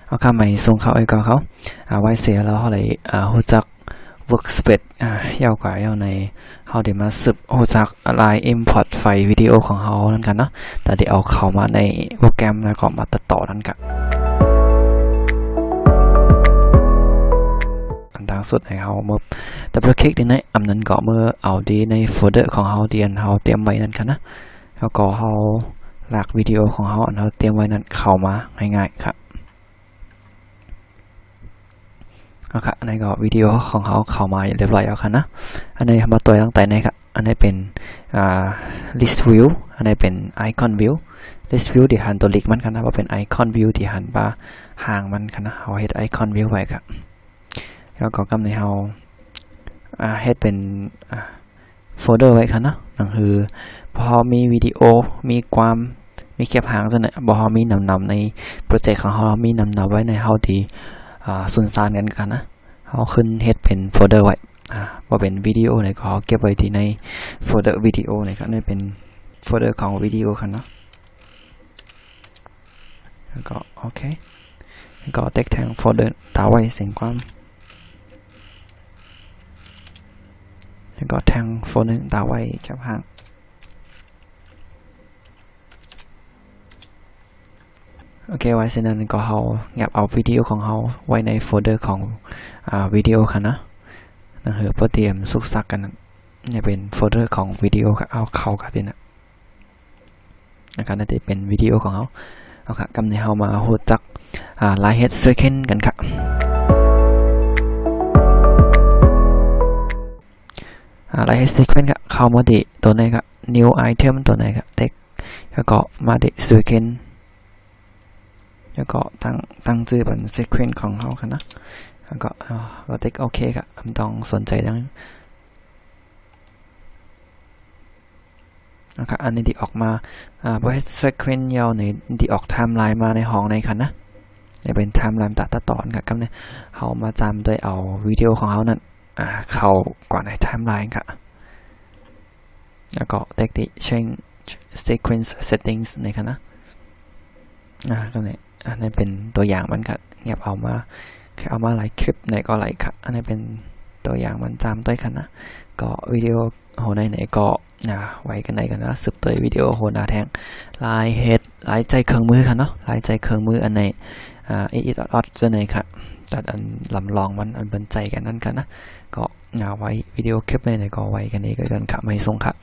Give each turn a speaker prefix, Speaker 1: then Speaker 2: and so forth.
Speaker 1: เอาคำใหม่ส่งเขาไอ้ก่อนเขาไว้เสียแล้วเขาเลยหูจัก workspace ยาวกว่ายาวในเขาเดี๋ยวมาสืบหูจักลาย import ไฟล์วิดีโอของเขานั่นกันเนาะแต่เดี๋ยวเอาเข้ามาในโปรแกรมแล้วก็มาตัดต่อนั่นกันอันดังสุดให้เขาเมื่อดับเบิลคลิกในอันนั้นก็เมื่อเอาดีในโฟลเดอร์ของเขาเดียนเขาเตรียมไว้นั่นกันนะแล้วก็เขาหลักวิดีโอของเขาอันเขาเตรียมไว้นั้นเข้ามาง่ายๆครับเอาค่ะอันนี้ก็วิดีโอของเขาเข้ามาเรียบร้อยแล้วค่ะนะอันนี้มาตัวตั้งแต่ไหนครับอันนี้เป็นlist view อันนี้เป็น icon view list view ที่หันตัวลิกมันกันนะว่าเป็น icon view ที่หันปลาห่างมันกันนะเขาเฮ็ด icon view ไว้ครับแล้วก็กำในเขาเฮ็ดเป็นโฟลเดอร์ไว้ค่ะนะนั่นคือพอมีวิดีโอมีความมีเก็บหางซะเนี่ยพอมีนำในโปรเจกต์ของเขามีนำไว้ในเขาดีสุนทานกันนะเขาขึ้นเฮ็ดเป็นโฟลเดอร์ไว้ว่าเป็นวิดีโอเนี่ยก็เก็บไว้ที่ในโฟลเดอร์วิดีโอเนี่ยครับนี่เป็นโฟลเดอร์ของวิดีโอครับเนาะแล้วก็โอเคแล้วก็เต็กแทงโฟลเดอร์ตาไว้เสียงความแล้วก็แทงโฟลเดอร์ตาไว้แคบห่างโอเคไว้เสร็จนั้นก็เขาแงบเอาวิดีโอของเขาไว้ในโฟลเดอร์ของวิดีโอค่ะนะนั่นคือเพื่อเตรียมสุกซักกันนี่เป็นโฟลเดอร์ของวิดีโอค่ะเอาเข้ากันทีนะนะครับนั่นจะเป็นวิดีโอของเขาเอาค่ะกำเนิดเขามาหูจักไลท์เฮดเซอร์เคิลกันค่ะไลท์เฮดเซอร์เคิลค่ะเข้ามาดิตัวไหนค่ะ new item ตัวไหนค่ะ text แล้วก็มาดิเซอร์เคิลแล้วก็ตั้งชื่อเป็นซีเควนซ์ของเขาค่ะนะแล้วก็ติ๊กโอเคค่ะไม่ต้องสนใจดังนะครับอันนี้ที่ออกมาพอให้ซีเควนซ์ยาวในที่ออกไทม์ไลน์มาในห้องในค่ะนะนี่เป็นไทม์ไลน์ตัดต่อค่ะก็เนี่ยเขามาจำโดยเอาวิดีโอของเขานั้นเข้าก่อนในไทม์ไลน์ค่ะแล้วก็ติ๊กที่ change sequence settings ในค่ะนะก็เนี่ยอันนี้เป็นตัวอย่างมันค่ะเงียบเอามาแค่เอามาไลฟ์คลิปไหนก็ไลฟ์ค่ะอันนี้เป็นตัวอย่างมันจำด้วยกันนะก็วิดีโอโหไหนก็ไว้กันไหนกันนะสืบตัววิดีโอโหนาแทงลายเฮดลายใจเครื่องมือค่ะเนาะลายใจเครื่องมืออันไหนอีดอดจะไหนค่ะแต่อันลำลองมันอันบรรจัยกันนั่นกันนะก็ไว้วิดีโอคลิปไหนก็ไว้กันนี้กันค่ะไม่ส่งค่ะ